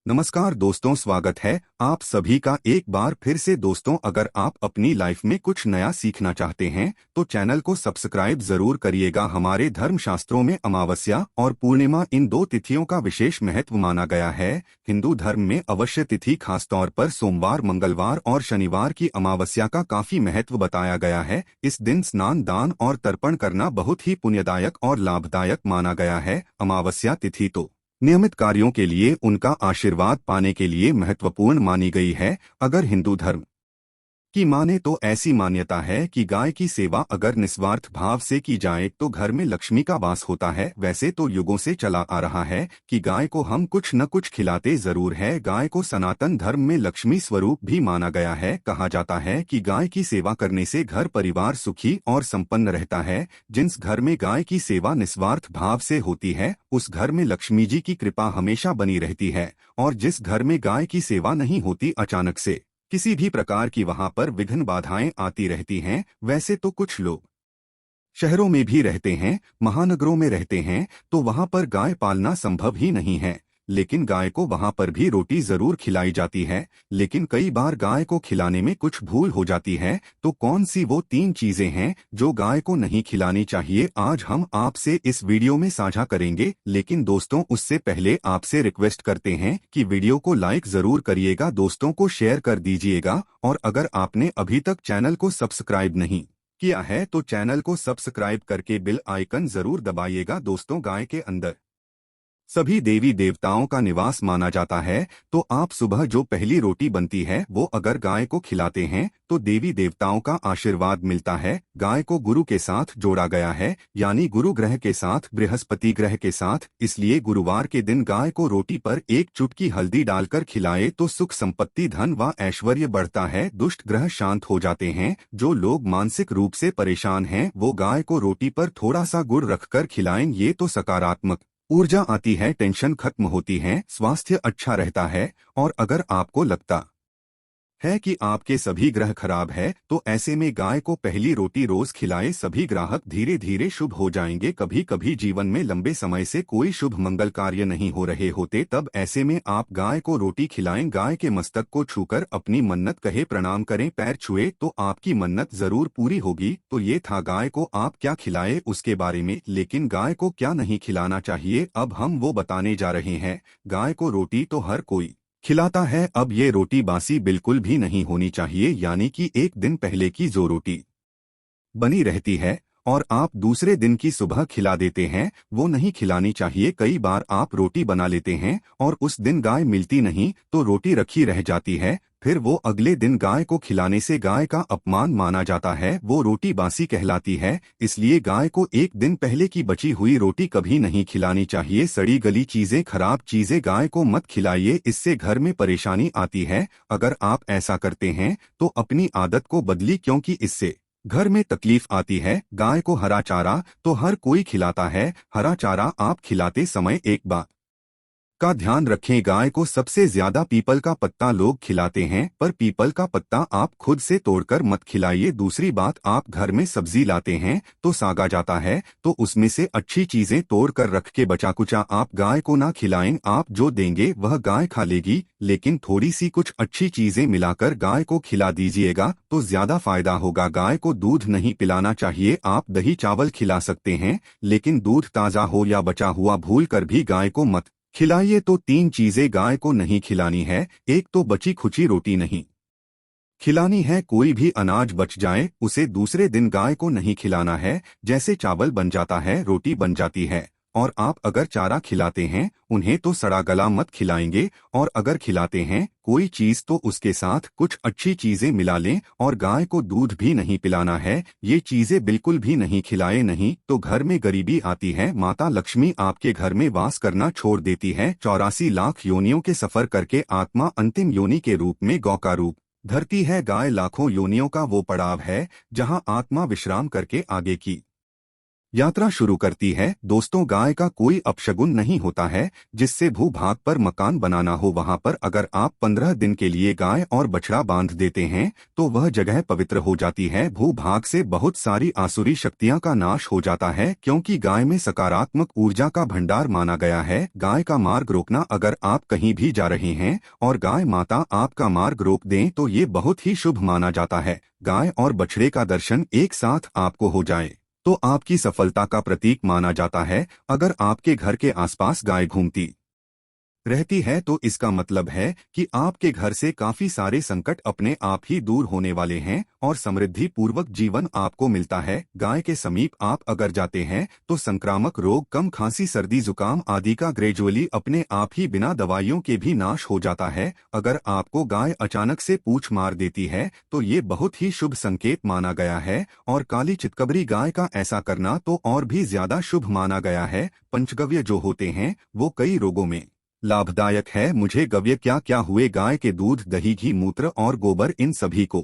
नमस्कार दोस्तों, स्वागत है आप सभी का एक बार फिर से। दोस्तों, अगर आप अपनी लाइफ में कुछ नया सीखना चाहते हैं तो चैनल को सब्सक्राइब जरूर करिएगा। हमारे धर्मशास्त्रों में अमावस्या और पूर्णिमा इन दो तिथियों का विशेष महत्व माना गया है। हिंदू धर्म में अवश्य तिथि खासतौर पर सोमवार, मंगलवार और शनिवार की अमावस्या का काफी महत्व बताया गया है। इस दिन स्नान, दान और तर्पण करना बहुत ही पुण्यदायक और लाभदायक माना गया है। अमावस्या तिथि तो नियमित कार्यों के लिए उनका आशीर्वाद पाने के लिए महत्वपूर्ण मानी गई है। अगर हिंदू धर्म की माने तो ऐसी मान्यता है कि गाय की सेवा अगर निस्वार्थ भाव से की जाए तो घर में लक्ष्मी का वास होता है। वैसे तो युगों से चला आ रहा है कि गाय को हम कुछ न कुछ खिलाते जरूर है। गाय को सनातन धर्म में लक्ष्मी स्वरूप भी माना गया है। कहा जाता है कि गाय की सेवा करने से घर परिवार सुखी और संपन्न रहता है। जिस घर में गाय की सेवा निस्वार्थ भाव से होती है उस घर में लक्ष्मी जी की कृपा हमेशा बनी रहती है। और जिस घर में गाय की सेवा नहीं होती, अचानक से किसी भी प्रकार की वहां पर विघ्न बाधाएं आती रहती हैं। वैसे तो कुछ लोग शहरों में भी रहते हैं, महानगरों में रहते हैं, तो वहां पर गाय पालना संभव ही नहीं है। लेकिन गाय को वहां पर भी रोटी जरूर खिलाई जाती है। लेकिन कई बार गाय को खिलाने में कुछ भूल हो जाती है। तो कौन सी वो 3 चीजें हैं जो गाय को नहीं खिलानी चाहिए, आज हम आपसे इस वीडियो में साझा करेंगे। लेकिन दोस्तों, उससे पहले आपसे रिक्वेस्ट करते हैं कि वीडियो को लाइक जरूर करिएगा, दोस्तों को शेयर कर दीजिएगा। और अगर आपने अभी तक चैनल को सब्सक्राइब नहीं किया है तो चैनल को सब्सक्राइब करके बेल आइकन जरूर दबाइएगा। दोस्तों, गाय के अंदर सभी देवी देवताओं का निवास माना जाता है। तो आप सुबह जो पहली रोटी बनती है वो अगर गाय को खिलाते हैं तो देवी देवताओं का आशीर्वाद मिलता है। गाय को गुरु के साथ जोड़ा गया है, यानी गुरु ग्रह के साथ, बृहस्पति ग्रह के साथ। इसलिए गुरुवार के दिन गाय को रोटी पर एक चुटकी हल्दी डालकर खिलाए तो सुख, संपत्ति, धन व ऐश्वर्य बढ़ता है, दुष्ट ग्रह शांत हो जाते हैं। जो लोग मानसिक रूप से परेशान हैं वो गाय को रोटी पर थोड़ा सा गुड़ रखकर खिलाएं, ये तो सकारात्मक ऊर्जा आती है, टेंशन खत्म होती है, स्वास्थ्य अच्छा रहता है। और अगर आपको लगता है कि आपके सभी ग्रह खराब है तो ऐसे में गाय को पहली रोटी रोज खिलाए, सभी ग्राहक धीरे धीरे शुभ हो जाएंगे। कभी कभी जीवन में लंबे समय से कोई शुभ मंगल कार्य नहीं हो रहे होते, तब ऐसे में आप गाय को रोटी खिलाएं। गाय के मस्तक को छूकर अपनी मन्नत कहे, प्रणाम करें, पैर छुए तो आपकी मन्नत जरूर पूरी होगी। तो ये था गाय को आप क्या खिलाए उसके बारे में। लेकिन गाय को क्या नहीं खिलाना चाहिए, अब हम वो बताने जा रहे हैं। गाय को रोटी तो हर कोई खिलाता है, अब ये रोटी बासी बिल्कुल भी नहीं होनी चाहिए, यानी कि एक दिन पहले की जो रोटी बनी रहती है और आप दूसरे दिन की सुबह खिला देते हैं वो नहीं खिलानी चाहिए। कई बार आप रोटी बना लेते हैं और उस दिन गाय मिलती नहीं तो रोटी रखी रह जाती है, फिर वो अगले दिन गाय को खिलाने से गाय का अपमान माना जाता है, वो रोटी बासी कहलाती है। इसलिए गाय को एक दिन पहले की बची हुई रोटी कभी नहीं खिलानी चाहिए। सड़ी गली चीजें, खराब चीजें गाय को मत खिलाइए, इससे घर में परेशानी आती है। अगर आप ऐसा करते हैं तो अपनी आदत को बदली, क्योंकि इससे घर में तकलीफ आती है। गाय को हरा चारा तो हर कोई खिलाता है, हरा चारा आप खिलाते समय एक बात का ध्यान रखें, गाय को सबसे ज्यादा पीपल का पत्ता लोग खिलाते हैं, पर पीपल का पत्ता आप खुद से तोड़कर मत खिलाइए। दूसरी बात, आप घर में सब्जी लाते हैं तो सागा जाता है तो उसमें से अच्छी चीजें तोड़कर रख के बचा कुचा आप गाय को ना खिलाएं। आप जो देंगे वह गाय खा लेगी, लेकिन थोड़ी सी कुछ अच्छी चीजें मिलाकर गाय को खिला दीजिएगा तो ज्यादा फायदा होगा। गाय को दूध नहीं पिलाना चाहिए, आप दही चावल खिला सकते हैं, लेकिन दूध ताजा हो या बचा हुआ भूल कर भी गाय को मत खिलाइए। तो 3 चीजें गाय को नहीं खिलानी है। एक तो बची खुची रोटी नहीं खिलानी है, कोई भी अनाज बच जाए उसे दूसरे दिन गाय को नहीं खिलाना है। जैसे चावल बन जाता है, रोटी बन जाती है, और आप अगर चारा खिलाते हैं उन्हें तो सड़ा गला मत खिलाएंगे। और अगर खिलाते हैं कोई चीज तो उसके साथ कुछ अच्छी चीजें मिला लें। और गाय को दूध भी नहीं पिलाना है, ये चीजें बिल्कुल भी नहीं खिलाए, नहीं तो घर में गरीबी आती है, माता लक्ष्मी आपके घर में वास करना छोड़ देती है। 84 लाख योनियों के सफर करके आत्मा अंतिम योनि के रूप में गौ का रूप धरती है। गाय लाखों योनियों का वो पड़ाव है जहां आत्मा विश्राम करके आगे की यात्रा शुरू करती है। दोस्तों, गाय का कोई अपशगुन नहीं होता है जिससे भूभाग पर मकान बनाना हो वहां पर अगर आप 15 दिन के लिए गाय और बछड़ा बांध देते हैं तो वह जगह पवित्र हो जाती है। भूभाग से बहुत सारी आसुरी शक्तियां का नाश हो जाता है क्योंकि गाय में सकारात्मक ऊर्जा का भंडार माना गया है। गाय का मार्ग रोकना, अगर आप कहीं भी जा रहे हैं और गाय माता आपका मार्ग रोक दें तो ये बहुत ही शुभ माना जाता है। गाय और बछड़े का दर्शन एक साथ आपको हो जाए तो आपकी सफलता का प्रतीक माना जाता है। अगर आपके घर के आसपास गाय घूमती रहती है तो इसका मतलब है कि आपके घर से काफी सारे संकट अपने आप ही दूर होने वाले हैं और समृद्धि पूर्वक जीवन आपको मिलता है। गाय के समीप आप अगर जाते हैं तो संक्रामक रोग, कम खांसी, सर्दी, जुकाम आदि का ग्रेजुअली अपने आप ही बिना दवाइयों के भी नाश हो जाता है। अगर आपको गाय अचानक से पूंछ मार देती है तो ये बहुत ही शुभ संकेत माना गया है और काली चितकबरी गाय का ऐसा करना तो और भी ज्यादा शुभ माना गया है। पंचगव्य जो होते हैं वो कई रोगों में लाभदायक है। मुझे गव्य क्या क्या हुए? गाय के दूध, दही, घी, मूत्र और गोबर, इन सभी को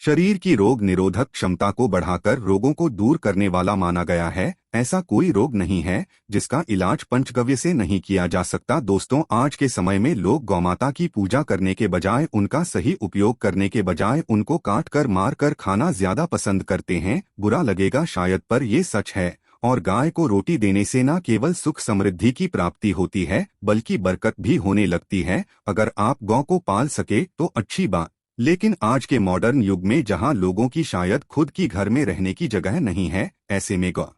शरीर की रोग निरोधक क्षमता को बढ़ाकर रोगों को दूर करने वाला माना गया है। ऐसा कोई रोग नहीं है जिसका इलाज पंचगव्य से नहीं किया जा सकता। दोस्तों, आज के समय में लोग गौमाता की पूजा करने के बजाय, उनका सही उपयोग करने के बजाय उनको काट कर मार कर खाना ज्यादा पसंद करते हैं। बुरा लगेगा शायद, पर ये सच है। और गाय को रोटी देने से न केवल सुख समृद्धि की प्राप्ति होती है बल्कि बरकत भी होने लगती है। अगर आप गौ को पाल सके तो अच्छी बात, लेकिन आज के मॉडर्न युग में जहां लोगों की शायद खुद की घर में रहने की जगह नहीं है, ऐसे में गौ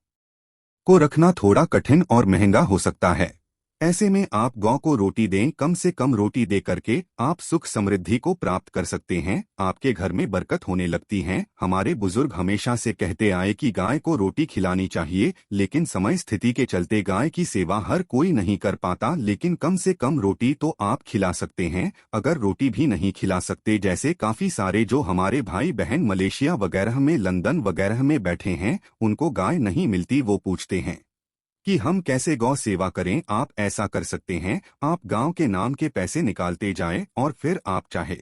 को रखना थोड़ा कठिन और महंगा हो सकता है। ऐसे में आप गौ को रोटी दें। कम से कम रोटी दे करके आप सुख समृद्धि को प्राप्त कर सकते हैं। आपके घर में बरकत होने लगती है। हमारे बुजुर्ग हमेशा से कहते आए कि गाय को रोटी खिलानी चाहिए, लेकिन समय स्थिति के चलते गाय की सेवा हर कोई नहीं कर पाता। लेकिन कम से कम रोटी तो आप खिला सकते हैं। अगर रोटी भी नहीं खिला सकते, जैसे काफी सारे जो हमारे भाई बहन मलेशिया वगैरह में, लंदन वगैरह में बैठे हैं, उनको गाय नहीं मिलती, वो पूछते हैं कि हम कैसे गौ सेवा करें। आप ऐसा कर सकते हैं, आप गांव के नाम के पैसे निकालते जाएं और फिर आप चाहे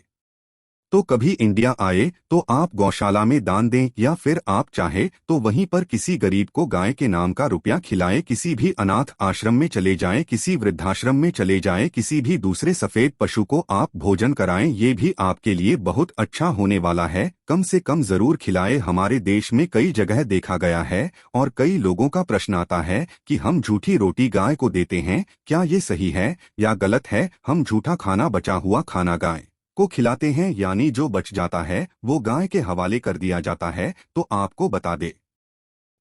तो कभी इंडिया आए तो आप गौशाला में दान दें, या फिर आप चाहे तो वहीं पर किसी गरीब को गाय के नाम का रुपया खिलाएं। किसी भी अनाथ आश्रम में चले जाएं, किसी वृद्धाश्रम में चले जाएं, किसी भी दूसरे सफेद पशु को आप भोजन कराएं। ये भी आपके लिए बहुत अच्छा होने वाला है। कम से कम जरूर खिलाएं। हमारे देश में कई जगह देखा गया है और कई लोगों का प्रश्न आता है कि हम झूठी रोटी गाय को देते हैं, क्या ये सही है या गलत है? हम झूठा खाना, बचा हुआ खाना गाय को खिलाते हैं, यानी जो बच जाता है वो गाय के हवाले कर दिया जाता है। तो आपको बता दे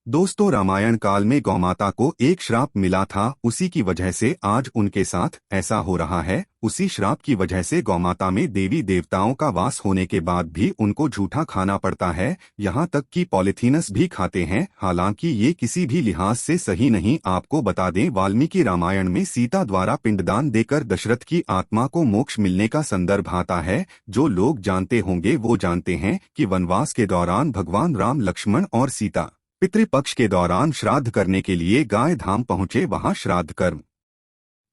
दोस्तों, रामायण काल में गौमाता को एक श्राप मिला था, उसी की वजह से आज उनके साथ ऐसा हो रहा है। उसी श्राप की वजह से गौमाता में देवी देवताओं का वास होने के बाद भी उनको झूठा खाना पड़ता है, यहाँ तक कि पॉलिथीनस भी खाते हैं। हालांकि ये किसी भी लिहाज से सही नहीं। आपको बता दें, वाल्मीकि रामायण में सीता द्वारा पिंडदान देकर दशरथ की आत्मा को मोक्ष मिलने का संदर्भ आता है। जो लोग जानते होंगे वो जानते हैं कि वनवास के दौरान भगवान राम, लक्ष्मण और सीता पितृपक्ष के दौरान श्राद्ध करने के लिए गाय धाम पहुंचे। वहां श्राद्ध कर्म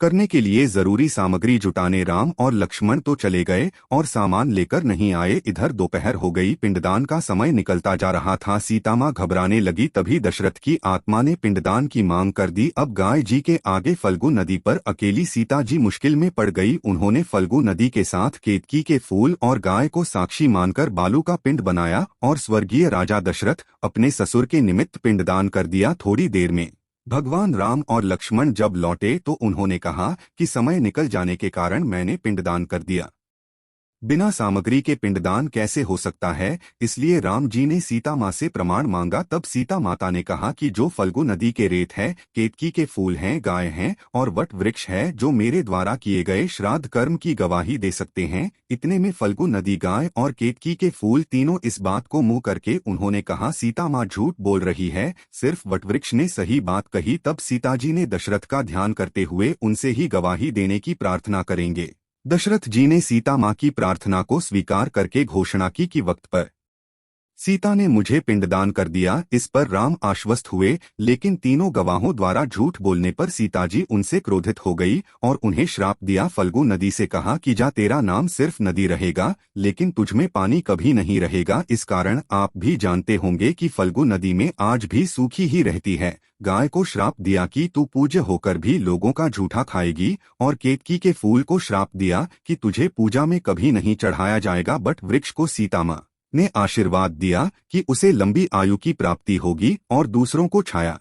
करने के लिए जरूरी सामग्री जुटाने राम और लक्ष्मण तो चले गए और सामान लेकर नहीं आए। इधर दोपहर हो गई, पिंडदान का समय निकलता जा रहा था। सीता माँ घबराने लगी, तभी दशरथ की आत्मा ने पिंडदान की मांग कर दी। अब गाय जी के आगे फल्गु नदी पर अकेली सीता जी मुश्किल में पड़ गई। उन्होंने फल्गु नदी के साथ केतकी के फूल और गाय को साक्षी मानकर बालू का पिंड बनाया और स्वर्गीय राजा दशरथ अपने ससुर के निमित्त पिंडदान कर दिया। थोड़ी देर में भगवान राम और लक्ष्मण जब लौटे तो उन्होंने कहा कि समय निकल जाने के कारण मैंने पिंडदान कर दिया। बिना सामग्री के पिंडदान कैसे हो सकता है? इसलिए राम जी ने सीता माँ से प्रमाण मांगा। तब सीता माता ने कहा कि जो फल्गु नदी के रेत है, केतकी के फूल हैं, गाय हैं और वट वृक्ष है, जो मेरे द्वारा किए गए श्राद्ध कर्म की गवाही दे सकते हैं। इतने में फल्गु नदी, गाय और केतकी के फूल, तीनों इस बात को मुंह करके उन्होंने कहा सीता माँ झूठ बोल रही है, सिर्फ वटवृक्ष ने सही बात कही। तब सीता जी ने दशरथ का ध्यान करते हुए उनसे ही गवाही देने की प्रार्थना करेंगे। दशरथ जी ने सीता माँ की प्रार्थना को स्वीकार करके घोषणा की कि वक्त पर सीता ने मुझे पिंडदान कर दिया। इस पर राम आश्वस्त हुए, लेकिन तीनों गवाहों द्वारा झूठ बोलने पर सीता जी उनसे क्रोधित हो गई और उन्हें श्राप दिया। फल्गु नदी से कहा कि जा, तेरा नाम सिर्फ नदी रहेगा, लेकिन तुझमें पानी कभी नहीं रहेगा। इस कारण आप भी जानते होंगे कि फल्गु नदी में आज भी सूखी ही रहती है। गाय को श्राप दिया कि तू पूज्य होकर भी लोगों का झूठा खाएगी, और केतकी के फूल को श्राप दिया कि तुझे पूजा में कभी नहीं चढ़ाया जाएगा। बट वृक्ष को सीता माँ ने आशीर्वाद दिया कि उसे लंबी आयु की प्राप्ति होगी और दूसरों को छाया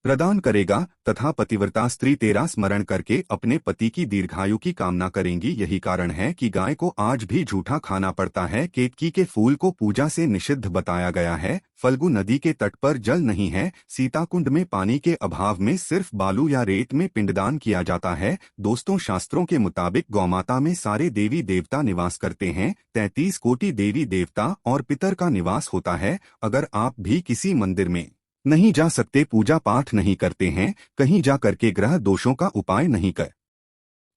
प्रदान करेगा, तथा पतिव्रता स्त्री तेरा स्मरण करके अपने पति की दीर्घायु की कामना करेंगी। यही कारण है कि गाय को आज भी झूठा खाना पड़ता है। केतकी के फूल को पूजा से निषिद्ध बताया गया है। फल्गु नदी के तट पर जल नहीं है। सीताकुंड में पानी के अभाव में सिर्फ बालू या रेत में पिंडदान किया जाता है। दोस्तों, शास्त्रों के मुताबिक गौमाता में सारे देवी देवता निवास करते हैं। 33 कोटि देवी देवता और पितर का निवास होता है। अगर आप भी किसी मंदिर में नहीं जा सकते, पूजा पाठ नहीं करते हैं, कहीं जा करके ग्रह दोषों का उपाय नहीं कर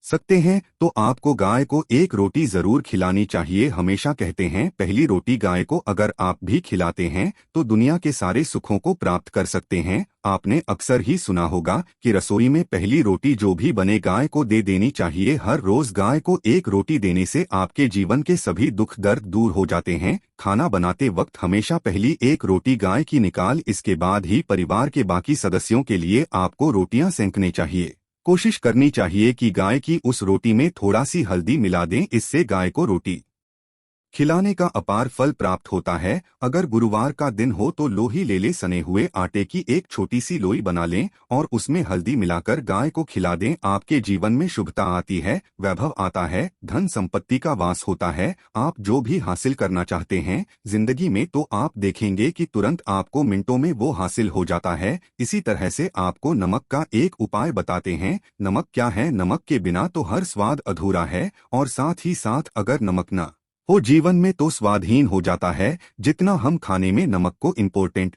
सकते हैं, तो आपको गाय को एक रोटी जरूर खिलानी चाहिए। हमेशा कहते हैं पहली रोटी गाय को अगर आप भी खिलाते हैं तो दुनिया के सारे सुखों को प्राप्त कर सकते हैं। आपने अक्सर ही सुना होगा कि रसोई में पहली रोटी जो भी बने गाय को दे देनी चाहिए। हर रोज गाय को एक रोटी देने से आपके जीवन के सभी दुख दर्द दूर हो जाते हैं। खाना बनाते वक्त हमेशा पहली एक रोटी गाय की निकाल, इसके बाद ही परिवार के बाकी सदस्यों के लिए आपको रोटियां सेंकनी चाहिए। कोशिश करनी चाहिए कि गाय की उस रोटी में थोड़ा सी हल्दी मिला दें, इससे गाय को रोटी खिलाने का अपार फल प्राप्त होता है। अगर गुरुवार का दिन हो तो लोही ले सने हुए आटे की एक छोटी सी लोई बना लें और उसमें हल्दी मिलाकर गाय को खिला दें। आपके जीवन में शुभता आती है, वैभव आता है, धन संपत्ति का वास होता है। आप जो भी हासिल करना चाहते हैं जिंदगी में, तो आप देखेंगे कि तुरंत आपको मिनटों में वो हासिल हो जाता है। इसी तरह से आपको नमक का एक उपाय बताते हैं। नमक क्या है? नमक के बिना तो हर स्वाद अधूरा है, और साथ ही साथ अगर नमक न हो जीवन में तो स्वादहीन हो जाता है। जितना हम खाने में नमक को इम्पोर्टेंट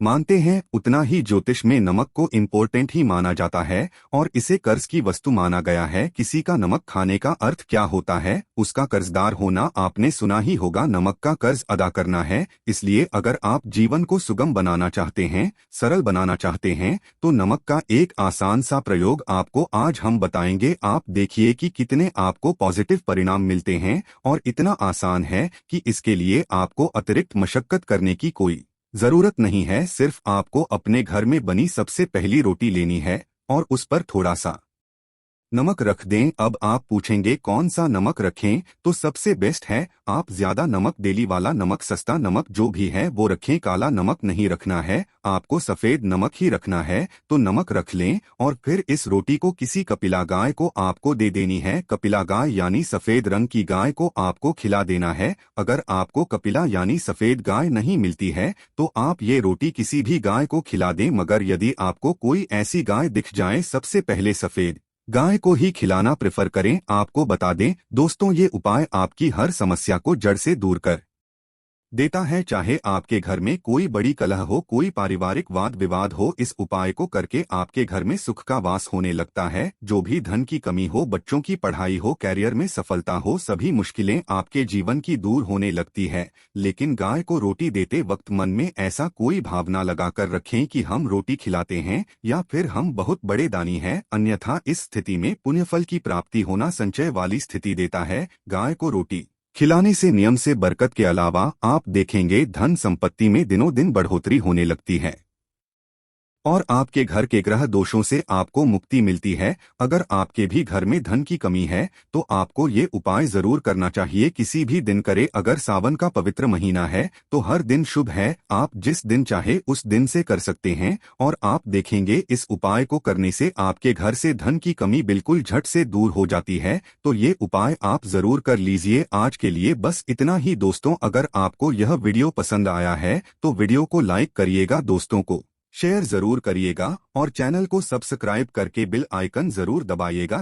मानते हैं, उतना ही ज्योतिष में नमक को इम्पोर्टेंट ही माना जाता है और इसे कर्ज की वस्तु माना गया है। किसी का नमक खाने का अर्थ क्या होता है? उसका कर्जदार होना। आपने सुना ही होगा, नमक का कर्ज अदा करना है। इसलिए अगर आप जीवन को सुगम बनाना चाहते हैं, सरल बनाना चाहते हैं, तो नमक का एक आसान सा प्रयोग आपको आज हम बताएंगे। आप देखिए कि कितने आपको पॉजिटिव परिणाम मिलते हैं, और इतना आसान है कि इसके लिए आपको अतिरिक्त मशक्कत करने की कोई जरूरत नहीं है। सिर्फ आपको अपने घर में बनी सबसे पहली रोटी लेनी है और उस पर थोड़ा सा नमक रख दें। अब आप पूछेंगे कौन सा नमक रखें? तो सबसे बेस्ट है आप ज्यादा नमक डेली वाला नमक, सस्ता नमक जो भी है वो रखें। काला नमक नहीं रखना है, आपको सफेद नमक ही रखना है। तो नमक रख लें और फिर इस रोटी को किसी कपिला गाय को आपको दे देनी है। कपिला गाय यानी सफेद रंग की गाय को आपको खिला देना है। अगर आपको कपिला यानी सफेद गाय नहीं मिलती है तो आप ये रोटी किसी भी गाय को खिला दें, मगर यदि आपको कोई ऐसी गाय दिख जाए, सबसे पहले सफेद गाय को ही खिलाना प्रेफर करें। आपको बता दें दोस्तों, ये उपाय आपकी हर समस्या को जड़ से दूर कर देता है। चाहे आपके घर में कोई बड़ी कलह हो, कोई पारिवारिक वाद विवाद हो, इस उपाय को करके आपके घर में सुख का वास होने लगता है। जो भी धन की कमी हो, बच्चों की पढ़ाई हो, कैरियर में सफलता हो, सभी मुश्किलें आपके जीवन की दूर होने लगती है। लेकिन गाय को रोटी देते वक्त मन में ऐसा कोई भावना लगाकर रखें कि हम रोटी खिलाते हैं या फिर हम बहुत बड़े दानी हैं, अन्यथा इस स्थिति में पुण्यफल की प्राप्ति होना संचय वाली स्थिति देता है। गाय को रोटी खिलाने से नियम से बरकत के अलावा आप देखेंगे धन संपत्ति में दिनों दिन बढ़ोतरी होने लगती है और आपके घर के ग्रह दोषों से आपको मुक्ति मिलती है। अगर आपके भी घर में धन की कमी है तो आपको ये उपाय जरूर करना चाहिए। किसी भी दिन करे। अगर सावन का पवित्र महीना है तो हर दिन शुभ है, आप जिस दिन चाहे उस दिन से कर सकते हैं और आप देखेंगे इस उपाय को करने से आपके घर से धन की कमी बिल्कुल झट से दूर हो जाती है। तो ये उपाय आप जरूर कर लीजिए। आज के लिए बस इतना ही दोस्तों। अगर आपको यह वीडियो पसंद आया है तो वीडियो को लाइक करिएगा, दोस्तों को शेयर जरूर करिएगा और चैनल को सब्सक्राइब करके बेल आइकन जरूर दबाइएगा।